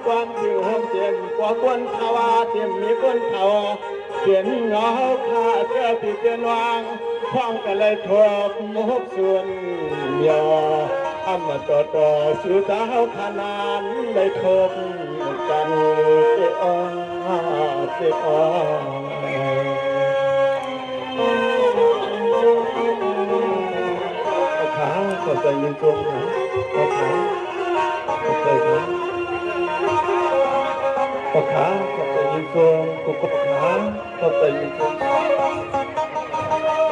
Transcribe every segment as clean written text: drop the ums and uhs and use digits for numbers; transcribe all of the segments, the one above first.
ความถึงห้องเตียนกว่าคนภาวะเตียมมีคนเขาเตียนเงาขาดเจ้าที่เตียนวางพ้องกันเลยทบมุกส่วนยออำมาต่อสู่เท้าขนานได้ทบกันเจ้าเจ้าขาขอบใจยิงตรงนะขาขอบใจนะขาขอบใจยิงตรงกูก็ขาขอบใจยิงตรง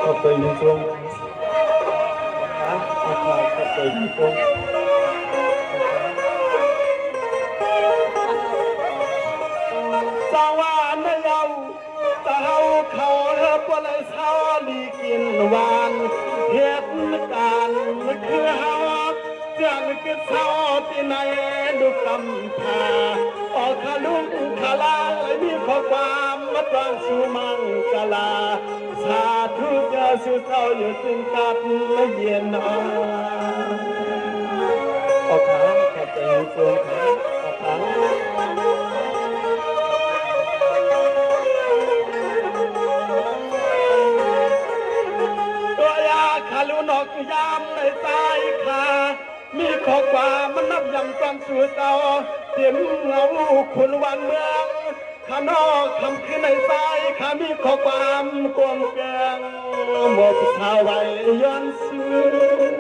ขอบใจยิงตรงขาขอบใจยิงตรงสวรรค์เยาเต้าเขาปลายสาลีกินหวานเหตุการณ์คือหาจันคือเศร้าที่ไหนดูกำพาออกขาลุงขาลามีข้อความมาตรังสู่มังกลาสาธุจะสู่เศร้าอยู่จึงตัดและเย็นออกขาขอบใจทรงขาออกขาขาลุนอกยามในใต้ขามีข้อความมันนับยำความสู่เศร้าเต็มเงาคุณวันเมืองข้านอกคำคืนในใต้ขามีข้อความกวงแกงหมดสาวไว้ย้อนซื้อ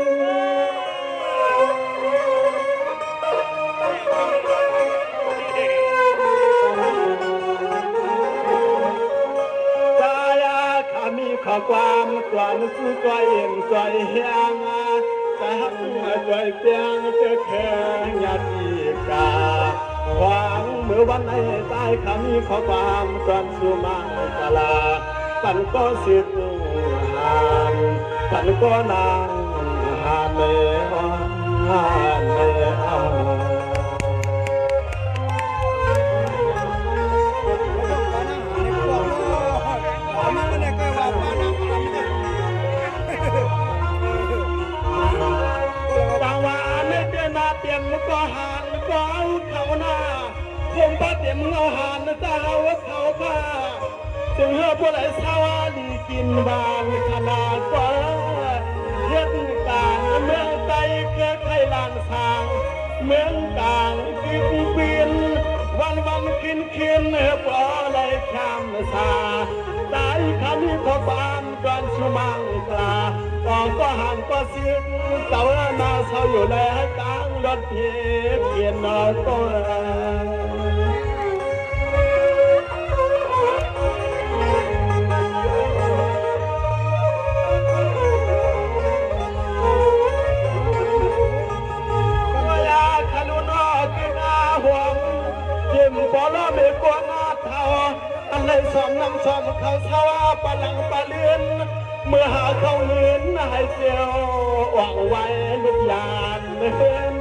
ข้อความกลอนสู้ใจเอ็นใจเฮียงแต่ใจเพียงจะแค่ยาดีกาหวังเมื่อวันในใต้คำข้อความกลอนสู้มังกลาปันก็สิทธิ์หานปันก็นางหานเมหานเมเตรียมก็หานก็เอาเขาหน้าผมก็เตรียมเอาหานจะเอาเขาผ้าจึงเฮือผู้ใดสาวดีกินบานขนาดกว่าเฮ็ดการเมืองใจเกิดไทยลานสางเมืองกลางกินเปลี่ยนวันกินปลาไหลข้ามสาตายคำข้อความก่อนสุมังกลาก็ห่างก็เสียงเต่าหน้าเศร้าอยู่ในกลางรถเพียนนอตัวก็อยากขลุ่นกินอาห่วงยิ้มบอลไม่กลัวหน้าเท่าอันเลยสอมน้ำสอมเขาเศร้าปะหลังปะเลือนเมื่อหาเขาเงินให้เจียวหวังไว้ลุกยานเห็น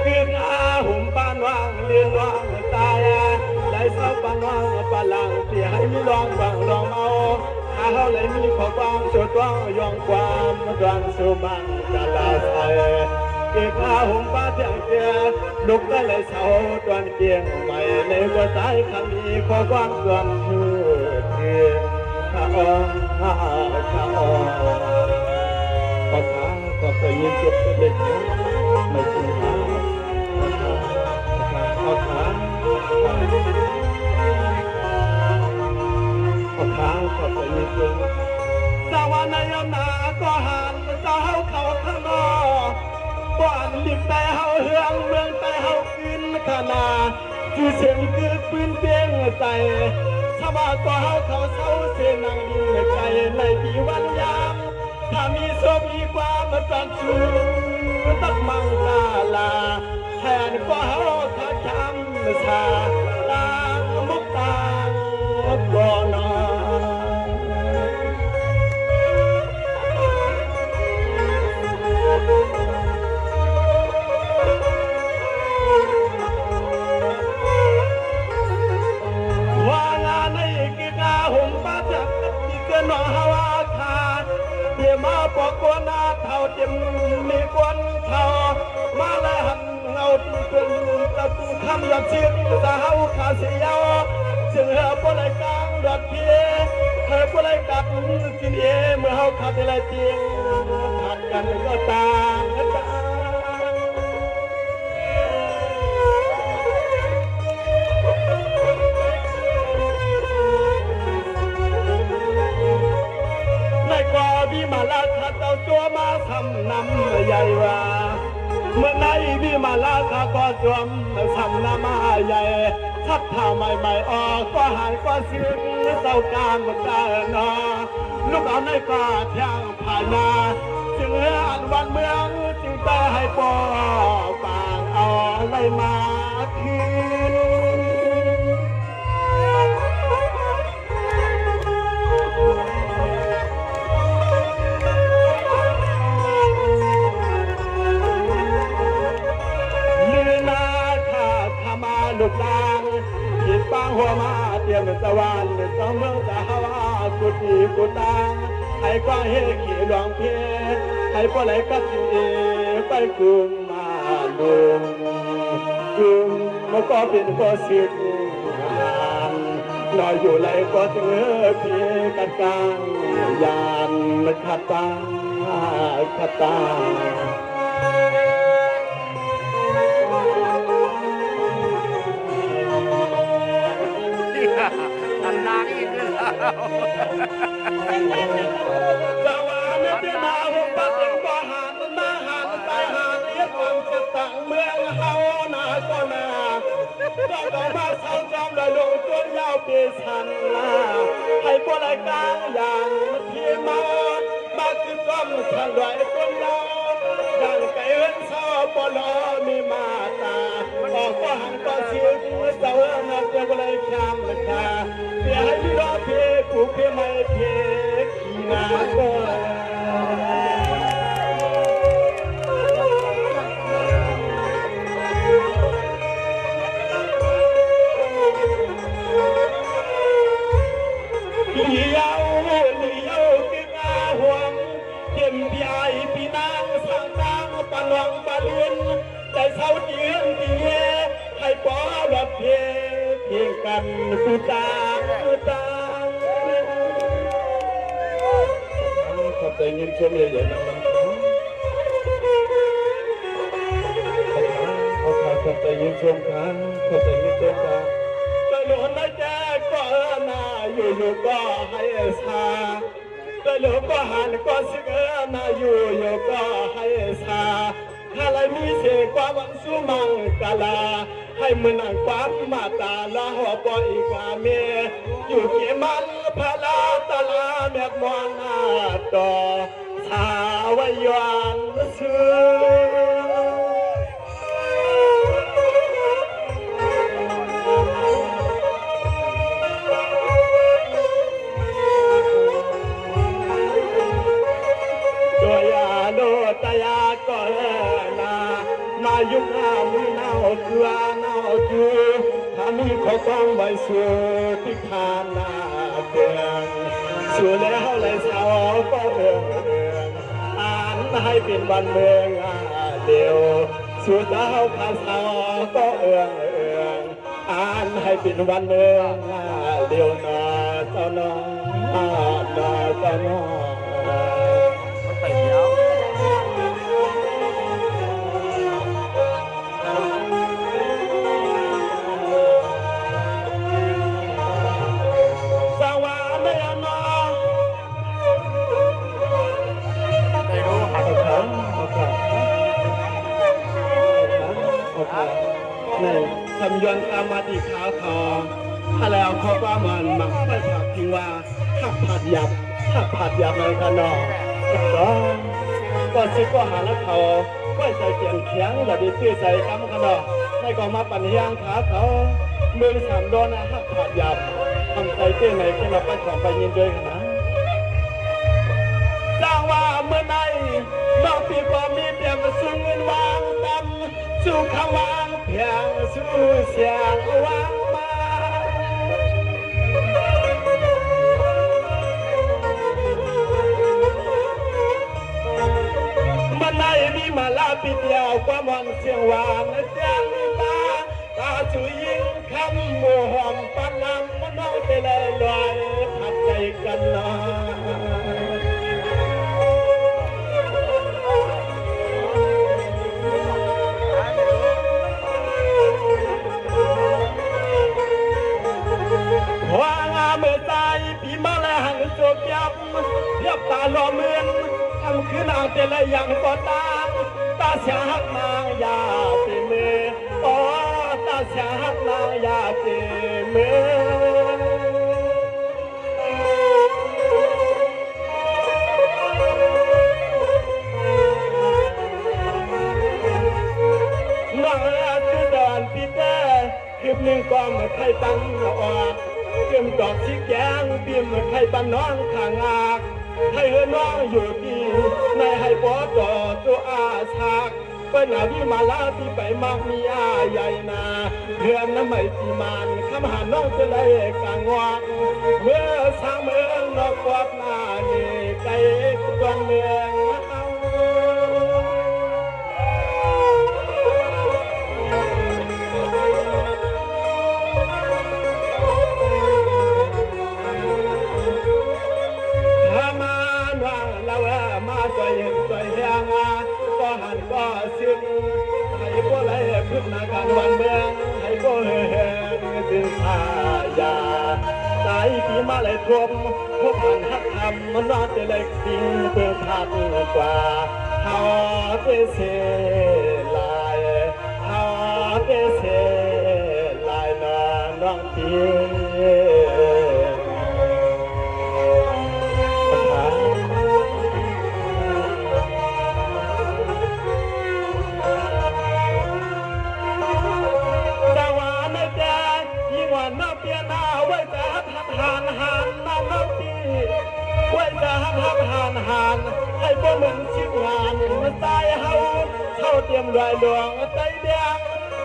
คืออาหุ่มปานว่างเรียนว่างตายไหลเศร้าปานว่างปานหลังเสียให้มีรองบังรองเมาถ้าเขาเลยมีข้อความสุดว่างยองความกลางสุมังกลาไทยเกี่ยวข้าหุ่มป้าเที่ยงเกียลุกได้เลยเสาตอนเกียงใหม่ในหัวใจคำมีข้อความส่วนชื่อเกียงข้าอ้อข้าอ้อขอขาขอไปยินจุดเด็กไม่ถึงขาขอขาขอไปยินจุดสวรรค์ในยามนาก็หันเจ้าเขาข้างนอกบ้านดิบแต่เฮาเฮืองเมืองแต่เฮากินขนาที่เสียงคือปืนเพียงใจถ้าว่าก็เฮาเขาเศร้าเสียนังยิ่งใจในปีวันยามถ้ามีโซมีความมาจันชูตักมังกาลาแทนก็เฮาขาช้ำชาตางมุกตางก่อนว่างานในกิจหุ่มป้าจัก ชิดสาวขาเสียวซึ่งเฮาบ่ได้กลางดอกเพียเฮาบ่ได้กับสิเอเมื่อเฮาขาดอะไรจริงขาดกันก็ต่างก็วิมาลาข้าเจ้าตัวมาทำน้ำใหญ่ว่าเมื่อไหนวิมาลาข้าก็จวมทำน้ำใหญ่ทับท่าใหม่ๆออกก็หายก็ซึ้งเจ้าการมันได้นอลูกเอาในกาเที่ยงผ่านมาจึงอันวันเมืองจึงได้ให้ปอปางเอาอะไรมาคืนลูกลางขีดปางหัวมาเตรียมตะวันเจ้าเมืองจะหาวากุฏิกุฏาให้กว้างเฮขี่หลวงเพียให้พวกไหลกัดจีไปกุมมาลุงกุมมันก็เป็นก็สิกงานนอยอยู่ไหลก็เจอเพียกันกลางยานขัดตาขัดตาอันนาอีกแล้วสวรรค์ที่มาหุบปะถึงบ่หานมาหานตายหานเรียกความจะตั้งเมืองเฮาหน้าก็หน้าต้องมาเศร้าจำและลงตัวยาวปีชันลาให้พวกรายกลางอย่างที่มาคือความทันไหวคนเราดังไก่เอิ้นเศร้าปลอมีมาตาออกก็หันก็เสียงเจ้านักจะเลยคำราคาเสียให้พี่รอเพกูเพียไม่เพขี่นาก็เลี้ยวคืออาหวงเข็มพี่ไอพี่นางสังนางปะลองปะเลียนแต่เศร้าเดือนเดียให้ปอแบบเพียงกันกูตางขอบใจเงินชมใหญ่ๆนะมันขอบใจเงินชมครับขอบใจเงินชมครับตลอดนะจ๊ะก็นาอยู่ก็ให้ชาตลอดก็หันก็สึกนาอยู่ก็ให้ชาถ้าไรมีเสียความวังสู้มังกาลาให้มือนังความมาตาละหัวปออีกาเมอยู่เกี่ยมันพาลาตาลาแม่มองหน้าต่อชาวายวันซื้อตายาก็นามายุคนามีนาตัวนาจูถ้ามีข้อความไว้สู่ที่ผ่านนาเดือนสู่แล้วเลยสาวก็เรื่องอ่านให้เป็นวันเมืองเดียวสู่สาวขาสาวก็เอื้องอ่านให้เป็นวันเมืองเดียวนาเจ้าน้องนาเจ้าน้องไปเดี๋ยวทำยนต์อามาติขาวทองถ้าแล้วเขาว่ามันมักไม่ผักทิ้งว่าหักผัดหยับในขนมก็ซิก็หาแล้วเขาก็ใจเขียนเขียงอย่าดีตื้อใจคำขนมในกองมาปั่นยางขาเขามือสามโดนหักผัดหยับทำใจเต้นในที่เราไปของไปยินด้วยขนาดจ้างว่าเมื่อไหร่นอกปีก็มีเพียงสู้เงินวางตำสู้คำวางเพียงสู้เสียงวางมาเมื่อไหร่มีมาลาปีเดียวความหวังเสียงหวานเสียงตาสุย ำหมู่หอมปันน้ำมันน้องไปเลยลอยพัดใจกันหน่อยว่างาเมื่อใจปีมาแล้วหันโจกยับเทียบตาหล่อเมือนทำคือนางแต่ละอย่างก็ตามตาเสียหักนางยาเตมืออ๋อตาเสียหักนางยาเตมือน้องคือดอนพี่เต้คืบหนึ่งก็มาใครตั้งออกเกี่ยมดอกชิแกงปีมใครบ้านน้องขางากให้เฮือน้องอยู่ดีในให้ปอต่อตัวอาชากเปิ้นอาวิมาลาที่ไปมากมีอาใหญ่นาเฮือนน้ำไม่จีมานคำหาน้องจะเลยกางวางเมื่อสร้างเมืองนอกกวาดหน้านี่ไกลกวนเมืองก็ซึ้งให้พวกไรพึ่งนาการวันเมืองให้พวกเฮงถึงชายาใจที่มาเลยทวมพวกมันหักทำมันนอนจะเล็กสิ่งเพื่อพัดกว่าเฮาเตเสลายเฮาเตเสลายน้องเพียน้ำเปียนาไว้จะหันน้ำน้ำตีไว้จะหันให้บ่เหมือนชิบงานมันตายเฮาเตรียมรายดวงใจแดง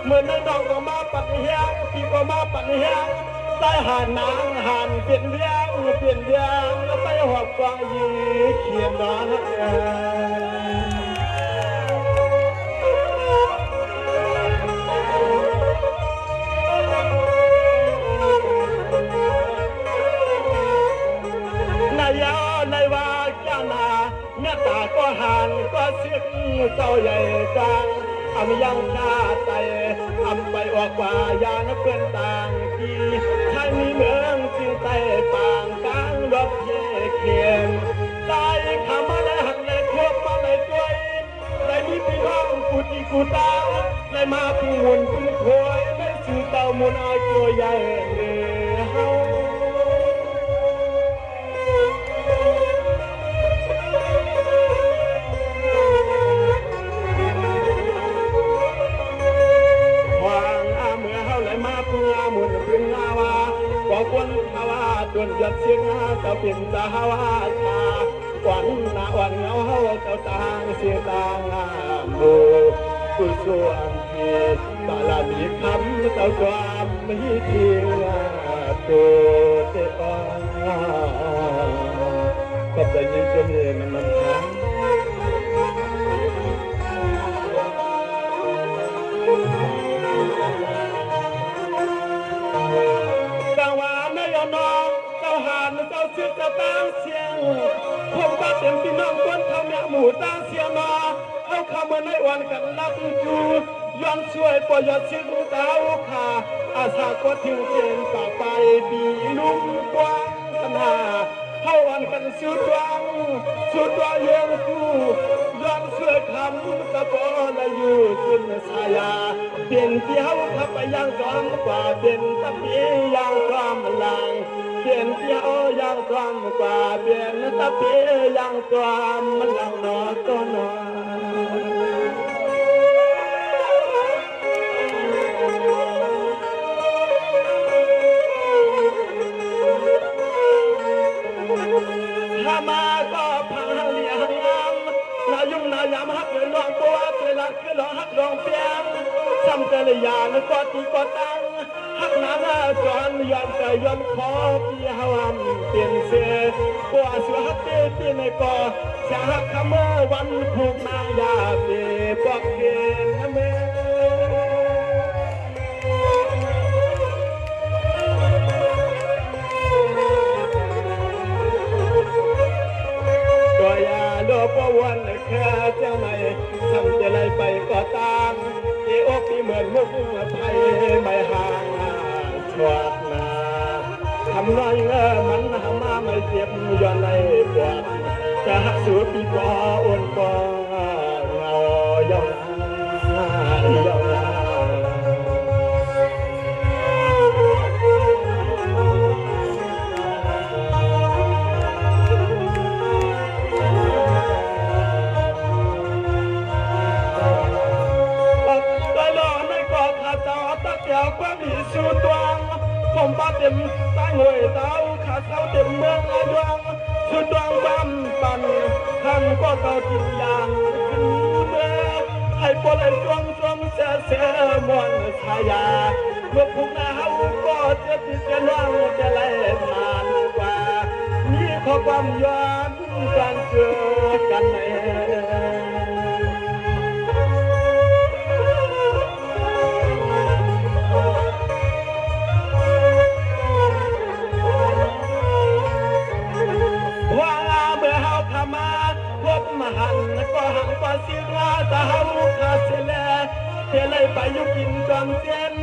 เหมือนน้องก็มาปัดเฮียงพี่ก็มาปัดเฮียงตายหันนางหันเปลี่ยนเวียงไปหอบกวางยีเขียนร้อนในว่าแก้วนาเนื้อตาก็หันก็เสียงเจ้าใหญ่กลางอำยังชาไตอำไปออกว่ายานเพื่อนต่างที่ใช้มีเมืองจึงไต่ปางกลางรถเย่เขียนตายขามาเลยหันเลยควบมาเลยด้วยได้มีพี่น้องกูตีกูตาได้มาพึ่งมุนพึ่งควยได้สื่อเต่ามุนเอาตัวใหญ่เนื้อเฮามุนพึ่งนาวาก็คนภาวะจนยัดเสียงเจ้าเป็นตาฮาวาชาควันหน้าวันเงาเฮาเจ้าต่างเสียต่างมูผู้ส่วนที่บาลามีคำเจ้าความมีทิ้งตัวเจ้าก็จะยิ่งจนเห็นมันทั้งเจ้าชื่อเจ้าตั้งเสียงผมก็เต็มพี่น้องคนทำเนี่ยหมู่ตั้งเสียงมาเอาคำมาในวันกันรับจูย้อนช่วยปอยอดชื่อเต้าขาอาสาก็ถึงเจนปากไปบีลุ่มกว้างขนาเข้าวันกันสุดวังยังสู้ย้อนช่วยคำตะโกนและอยู่จุนสายาเปลี่ยนเที่ยวขับไปยังจอมกว่าเป็นตะปียังความลังเปลี่ยนเที่ยวยังความกว่าเปลี่ยนตะปียังความมันลังนอก็นอถ้ามาก็พังเลี้ยงงามนายุ่งนายามฮักเลยลองตัวเวลาคือลองฮักลองเปียงซ้ำเตลยานก็ตีก็ตั้งฮักนาจอนย้อนใจย้อนคอพี่ฮาวามเปลี่ยนเสียกว่าสัวฮักเตี้ยที่ในก่อจะฮักคำเมื่อวันผูกนายาเปียบอกเกณฑ์เมื่อ ปีเหมือนมุกไทยไม่ห่างชวดนาทำน้อยมันหามาไม่เจ็บย้อนในปวดจะหักสูดปีกออ้วนกอเงาเย้าเย้าเดี๋ยวก็มีสูตวงผมป้าเต็มใต้หวยเต้าขาเต้าเต็มเมืองระยองสูตวงบ้านปันท่านก็เต้าจิตยางขึ้นเมื่อให้ปล่อยจวงเสียเสียมวนชายาเมื่อพุ่งหน้าเฮาก็จะติดจะล่วงจะไล่ผ่านกว่ามีข้อความย้อนการเจอกันในหันก็หันก็สิราตาเฮาคาเสลเทเลยไปยุกินจอมเจน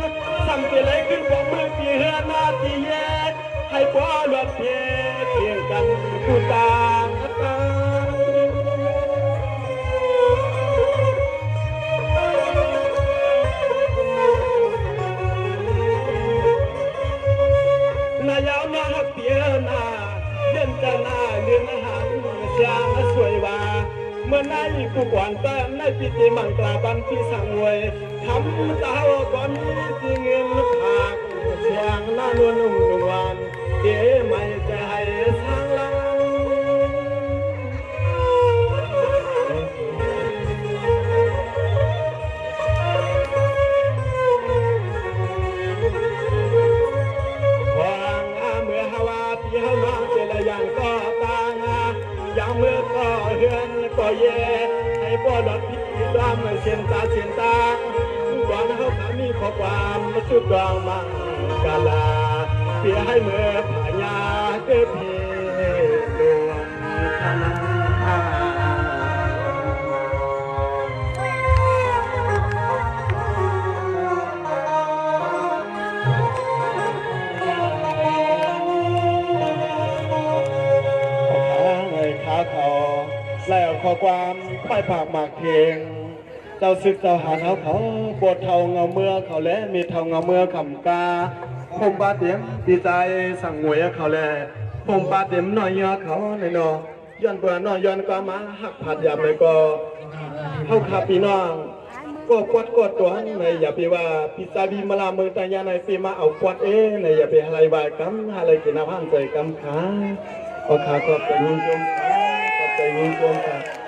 สั่งเทเลยขึ้นพวกมือที่เฮือหน้าที่แย่ให้พ่อหลดเพียงกันผู้ต่างนายาวนาเปียนาเดินจะหน้าเดินหันเสียงสวยว่าเมื่อในผู้ก่อนเต้นในพิธีมังกรบันที่สั่งไว้ทำตาก่อนที่เงินผากเสียงน่านวลนุ่มนวลเดี๋ยวไม่จะให้สร้างลังวางเมื่อฮาวาที่ฮามาเจริญยังก็ตางยังเมื่อก็เฮือนก็เย่ให้พ่อดอกพี่รำเสียนตาก่อนเขาขามีข้อความสุดดวงมังกาลาเพื่อให้เมื่อผ่านยาเกิดเพดวงทนาเขาแล้วข้อความไปปากหมากเพลงเจ้าศึกเจ้าหาเขาบทเท่าเงาเมื่อเขาและมีเท่าเงาเมื่อขำกาผมปาเต็มดีใจสั่งหวยเขาแลผมปาเต็มน้อยยอเขาในนอย้อนเบื่อน้อยย้อนก็มาหักผัดยำเลยก็เข้าขับพี่น้องก็กดตัวในอย่าไปว่าพิซาบีมาลาเมืองแต่ยาในปีมาเอากวดในอย่าไปอะไรวายกัมอะไรกินน้ำพันใจกัมขาขอขาขอบใจยิ่งจงขาขอบใจยิ่งจงขา